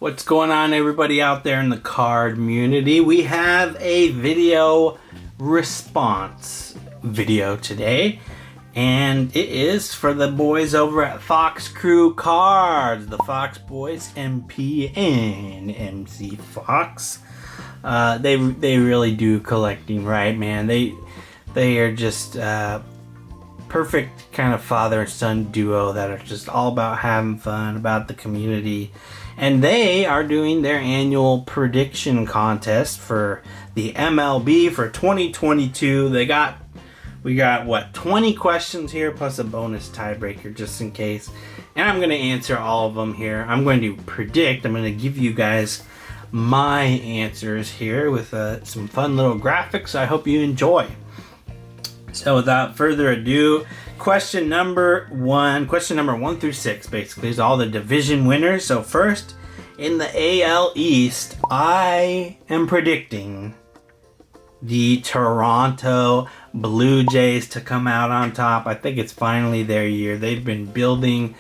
What's going on, everybody out there in the Cardmunity? We have a video response video today, and it is for the boys over at Fox Crue Cards, the Fox boys, MP and MC Fox. They really do collecting right, man. They are just perfect kind of father and son duo that are just all about having fun, about the community. And they are doing their annual prediction contest for the MLB for 2022. We got what, 20 questions here plus a bonus tiebreaker just in case. And I'm going to answer all of them here. I'm going to predict. I'm going to give you guys my answers here with some fun little graphics I hope you enjoy. So without further ado, question number one through 6 basically is all the division winners. So first, in the AL East, I am predicting the Toronto Blue Jays to come out on top. I think it's finally their year. They've been building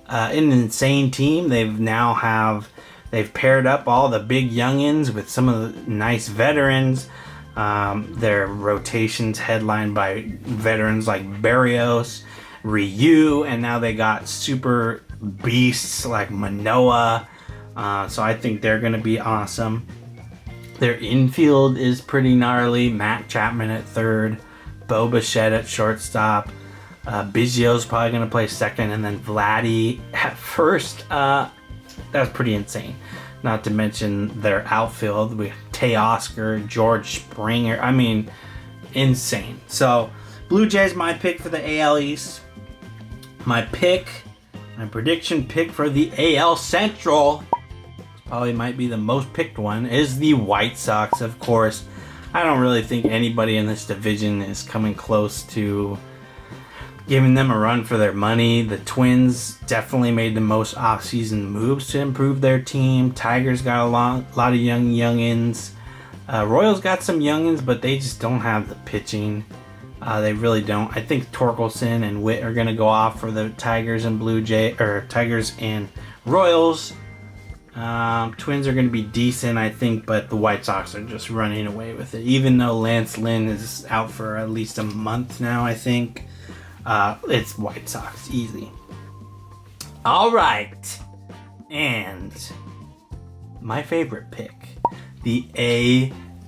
an insane team. They've paired up all the big youngins with some of the nice veterans. Their rotations headlined by veterans like Barrios, Ryu, and now they got super beasts like Manoah. So I think they're going to be awesome. Their infield is pretty gnarly. Matt Chapman at third, Bo Bichette at shortstop. Biggio's probably going to play second, and then Vladdy at first. That's pretty insane. Not to mention their outfield with Teoscar, George Springer. I mean, insane. So, Blue Jays, my pick for the AL East. My prediction pick for the AL Central, probably might be the most picked one, is the White Sox, of course. I don't really think anybody in this division is coming close to giving them a run for their money. The Twins definitely made the most off-season moves to improve their team. Tigers got a lot of youngins. Royals got some youngins, but they just don't have the pitching. They really don't. I think Torkelson and Witt are going to go off for the Tigers and Tigers and Royals. Twins are going to be decent, I think, but the White Sox are just running away with it. Even though Lance Lynn is out for at least a month now, I think. It's White Sox, easy. All right, and my favorite pick, the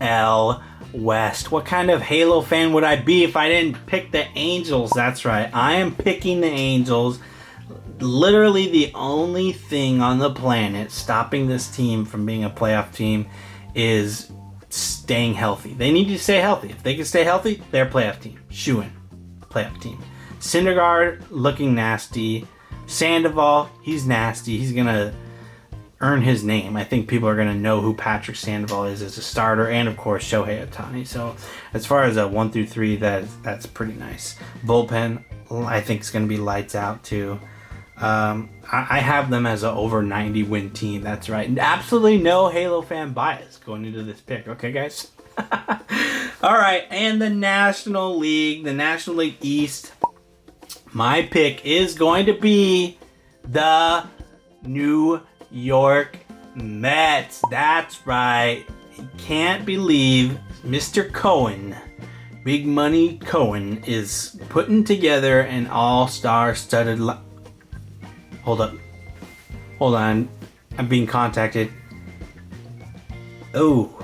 AL West. What kind of Halo fan would I be if I didn't pick the Angels? That's right, I am picking the Angels. Literally the only thing on the planet stopping this team from being a playoff team is staying healthy. They need to stay healthy. If they can stay healthy, they're a playoff team. Shoo-in, playoff team. Syndergaard looking nasty. Sandoval, he's nasty. He's going to earn his name. I think people are going to know who Patrick Sandoval is as a starter, and of course Shohei Ohtani. So as far as a 1 through 3, that's pretty nice. Bullpen, I think it's going to be lights out too. I have them as an over 90 win team. That's right. And absolutely no Halo fan bias going into this pick. Okay, guys? All right, and the National League East. My pick is going to be the New York Mets. That's right. You can't believe Mr. Cohen, Big Money Cohen, is putting together an all-star studded Hold up. Hold on. I'm being contacted. Oh.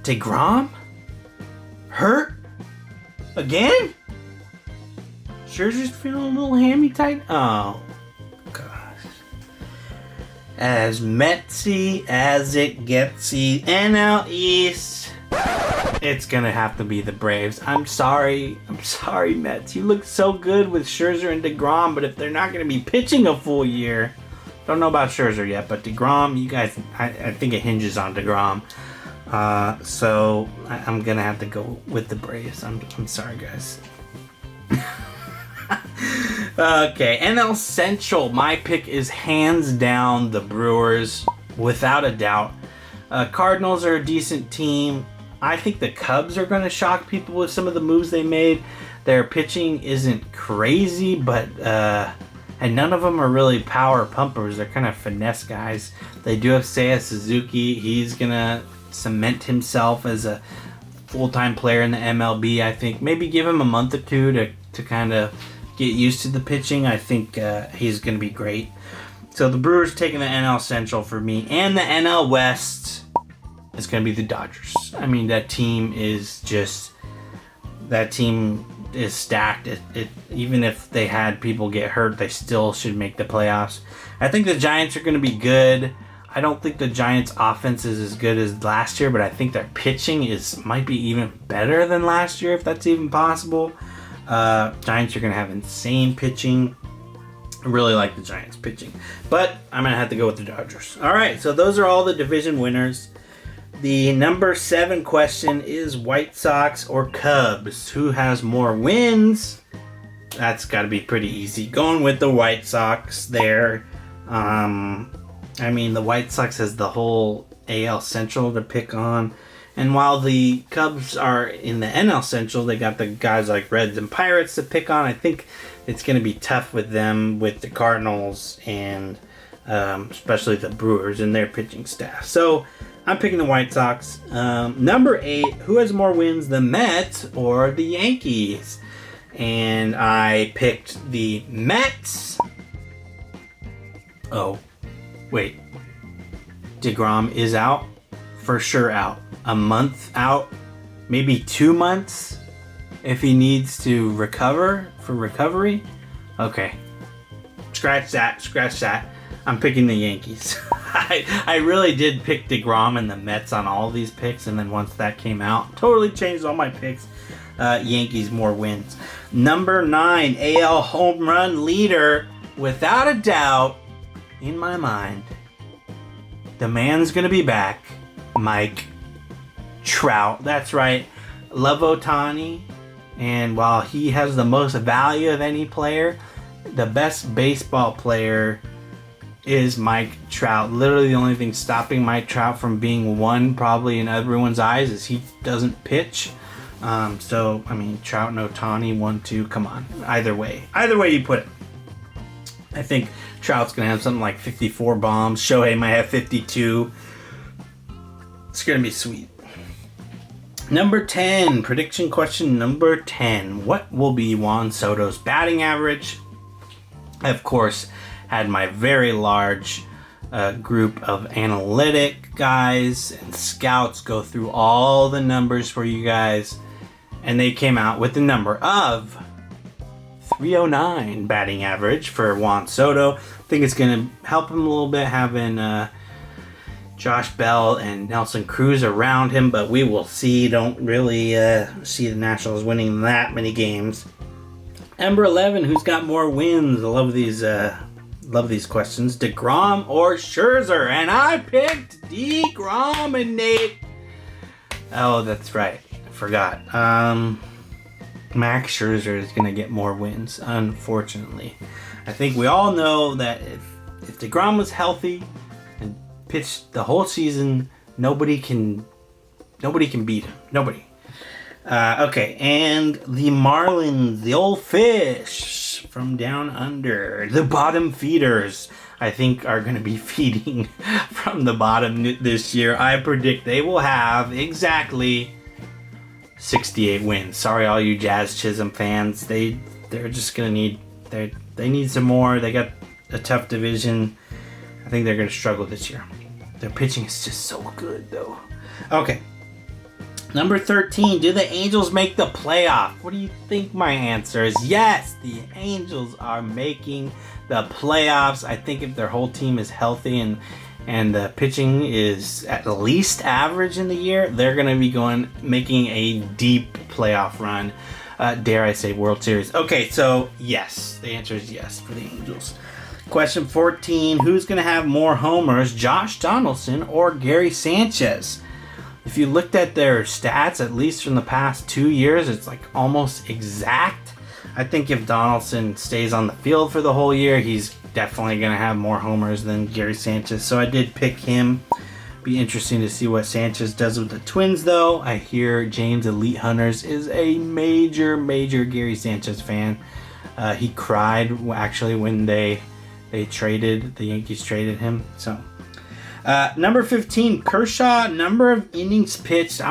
DeGrom? Hurt? Again? Scherzer's feeling a little hammy tight? Oh, gosh. As Metsy as it getsy. NL East. It's gonna have to be the Braves. I'm sorry, Mets. You look so good with Scherzer and DeGrom, but if they're not gonna be pitching a full year, don't know about Scherzer yet, but DeGrom, you guys, I think it hinges on DeGrom. So I'm gonna have to go with the Braves. I'm sorry, guys. Okay, NL Central. My pick is hands down the Brewers, without a doubt. Cardinals are a decent team. I think the Cubs are going to shock people with some of the moves they made. Their pitching isn't crazy, but and none of them are really power pumpers. They're kind of finesse guys. They do have Seiya Suzuki. He's gonna cement himself as a full-time player in the MLB. I think maybe give him a month or two to kind of get used to the pitching. I think he's gonna be great. So the Brewers taking the NL Central for me, and the NL West is gonna be the Dodgers. I mean, that team is stacked. Even if they had people get hurt, they still should make the playoffs. I think the Giants are going to be good. I don't think the Giants' offense is as good as last year, but I think their pitching might be even better than last year, if that's even possible. Giants are going to have insane pitching. I really like the Giants' pitching, but I'm going to have to go with the Dodgers. All right, so those are all the division winners. The number 7 question is White Sox or Cubs? Who has more wins? That's got to be pretty easy. Going with the White Sox there. I mean, the White Sox has the whole AL Central to pick on. And while the Cubs are in the NL Central, they got the guys like Reds and Pirates to pick on. I think it's going to be tough with them, with the Cardinals and especially the Brewers and their pitching staff. So I'm picking the White Sox. Number 8, who has more wins, the Mets or the Yankees? And I picked the Mets. Oh, wait. DeGrom is out. For sure out. A month out. Maybe 2 months if he needs to recover for recovery. Okay. Scratch that. I'm picking the Yankees. I really did pick DeGrom and the Mets on all these picks, and then once that came out, totally changed all my picks. Yankees more wins. Number 9, AL home run leader, without a doubt, in my mind, the man's gonna be back, Mike Trout. That's right, love Ohtani, and while he has the most value of any player, the best baseball player is Mike Trout. Literally the only thing stopping Mike Trout from being one probably in everyone's eyes is he doesn't pitch. So, I mean, Trout and Ohtani, 1-2, come on. Either way you put it. I think Trout's going to have something like 54 bombs. Shohei might have 52. It's going to be sweet. Number 10, prediction question number 10. What will be Juan Soto's batting average? I, of course, had my very large group of analytic guys and scouts go through all the numbers for you guys, and they came out with the number of 309 batting average for Juan Soto. I think it's going to help him a little bit having Josh Bell and Nelson Cruz around him, but we will see. Don't really see the Nationals winning that many games. Number 11, who's got more wins? I love these questions. DeGrom or Scherzer? And I picked DeGrom and Nate. Oh, that's right. I forgot. Max Scherzer is going to get more wins, unfortunately. I think we all know that if DeGrom was healthy and pitched the whole season, nobody can beat him. Nobody. Okay, and the Marlins, the old fish from down under, the bottom feeders, I think are going to be feeding from the bottom this year. I predict they will have exactly 68 wins. Sorry, all you Jazz Chisholm fans. They're just going to need, they need some more. They got a tough division. I think they're going to struggle this year. Their pitching is just so good, though. Okay. Number 13, do the Angels make the playoff? What do you think my answer is? Yes, the Angels are making the playoffs. I think if their whole team is healthy and the pitching is at least average in the year, they're going to be making a deep playoff run. Dare I say World Series. Okay, so yes, the answer is yes for the Angels. Question 14, who's going to have more homers, Josh Donaldson or Gary Sanchez? If you looked at their stats, at least from the past 2 years, it's like almost exact. I think if Donaldson stays on the field for the whole year, he's definitely going to have more homers than Gary Sanchez. So I did pick him. Be interesting to see what Sanchez does with the Twins, though. I hear James Elite Hunters is a major Gary Sanchez fan. He cried actually when the Yankees traded him. So number 15, Kershaw, number of innings pitched.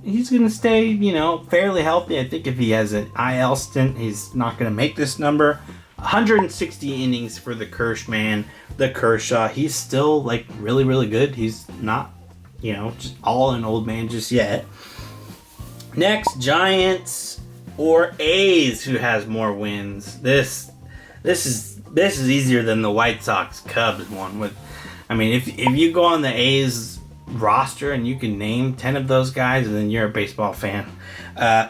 He's going to stay, you know, fairly healthy. I think if he has an IL stint, he's not going to make this number. 160 innings for the Kershaw. He's still, like, really, really good. He's not, you know, just all an old man just yet. Next, Giants or A's, who has more wins. This is easier than the White Sox Cubs one. I mean, if you go on the A's roster and you can name 10 of those guys, and then you're a baseball fan.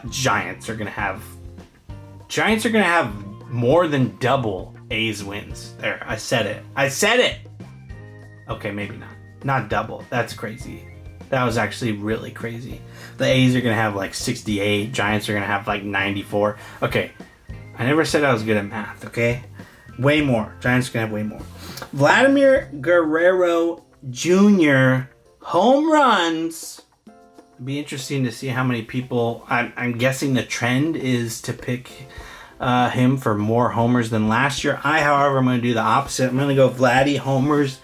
Giants are gonna have more than double A's wins. There, I said it. Okay, maybe not double. That's crazy. That was actually really crazy. The A's are gonna have like 68. Giants are gonna have like 94. Okay, I never said I was good at math. Okay, way more. Giants are gonna have way more. Vladimir Guerrero Jr. home runs. It'd be interesting to see how many people. I'm guessing the trend is to pick him for more homers than last year. However, I'm going to do the opposite. I'm going to go Vladdy homers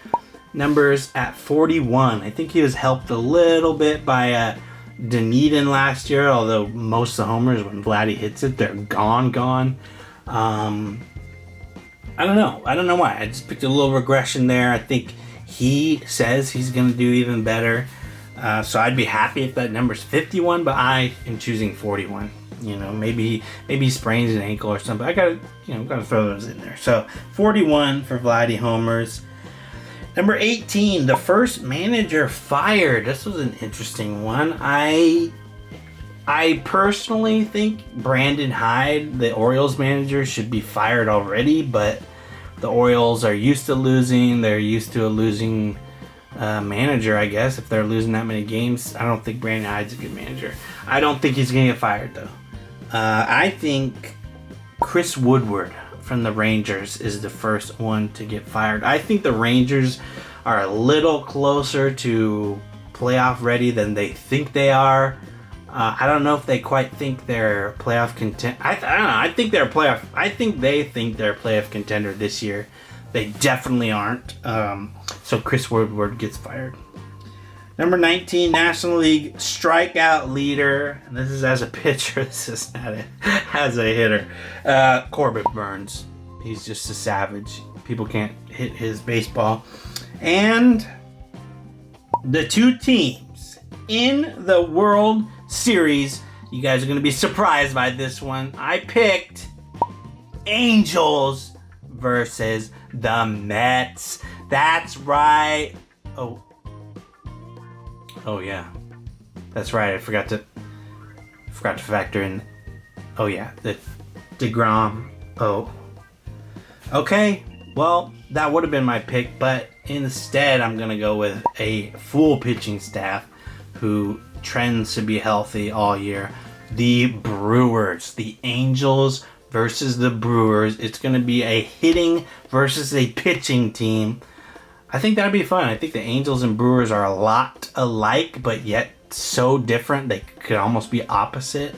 numbers at 41. I think he was helped a little bit by Dunedin last year, although most of the homers, when Vladdy hits it, they're gone. I don't know why. I just picked a little regression there. I think he says he's going to do even better. So I'd be happy if that number's 51, but I am choosing 41. You know, maybe he sprains an ankle or something. I gotta throw those in there. So 41 for Vladdy homers. Number 18, the first manager fired. This was an interesting one. I personally think Brandon Hyde, the Orioles manager, should be fired already, but the Orioles are used to losing. They're used to a losing manager, I guess, if they're losing that many games. I don't think Brandon Hyde's a good manager. I don't think he's going to get fired, though. I think Chris Woodward from the Rangers is the first one to get fired. I think the Rangers are a little closer to playoff ready than they think they are. I don't know if they quite think they're playoff contender. I don't know. I think they think they're a playoff contender this year. They definitely aren't. So Chris Woodward gets fired. Number 19, National League strikeout leader. And this is as a pitcher. This is not as a hitter. Corbin Burns. He's just a savage. People can't hit his baseball. And the two teams in the World Series. You guys are going to be surprised by this one. I picked Angels versus the Mets. That's right. Oh yeah, that's right. I forgot to factor in. Oh yeah, the DeGrom. Oh, okay. Well, that would have been my pick, but instead, I'm gonna go with a full pitching staff who trends to be healthy all year. The Brewers, the Angels versus the Brewers. It's gonna be a hitting versus a pitching team. I think that'd be fun. I think the Angels and Brewers are a lot alike, but yet so different. They could almost be opposite.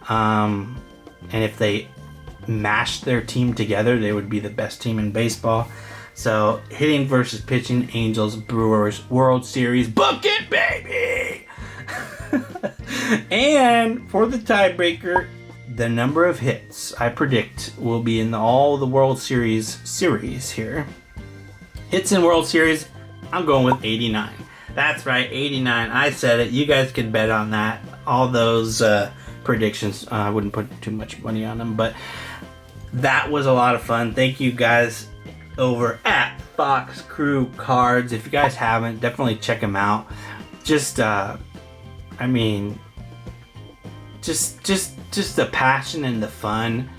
And if they mashed their team together, they would be the best team in baseball. So hitting versus pitching, Angels, Brewers, World Series. Book it, baby! And for the tiebreaker, the number of hits I predict will be in all the World Series here. Hits in World Series, I'm going with 89. That's right, 89. I said it. You guys can bet on that. All those predictions, I wouldn't put too much money on them, but that was a lot of fun. Thank you guys over at Fox Crue Cards. If you guys haven't, definitely check them out. Just the passion and the fun.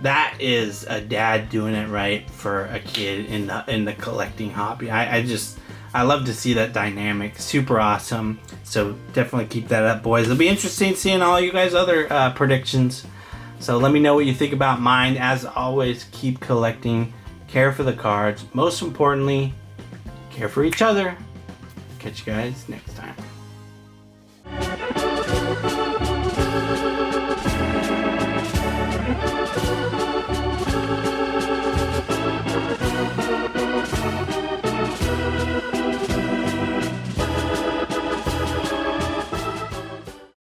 That is a dad doing it right for a kid in the collecting hobby. I love to see that dynamic. Super awesome. So definitely keep that up, boys. It'll be interesting seeing all you guys' other predictions. So let me know what you think about mine. As always, keep collecting. Care for the cards. Most importantly, care for each other. Catch you guys next time.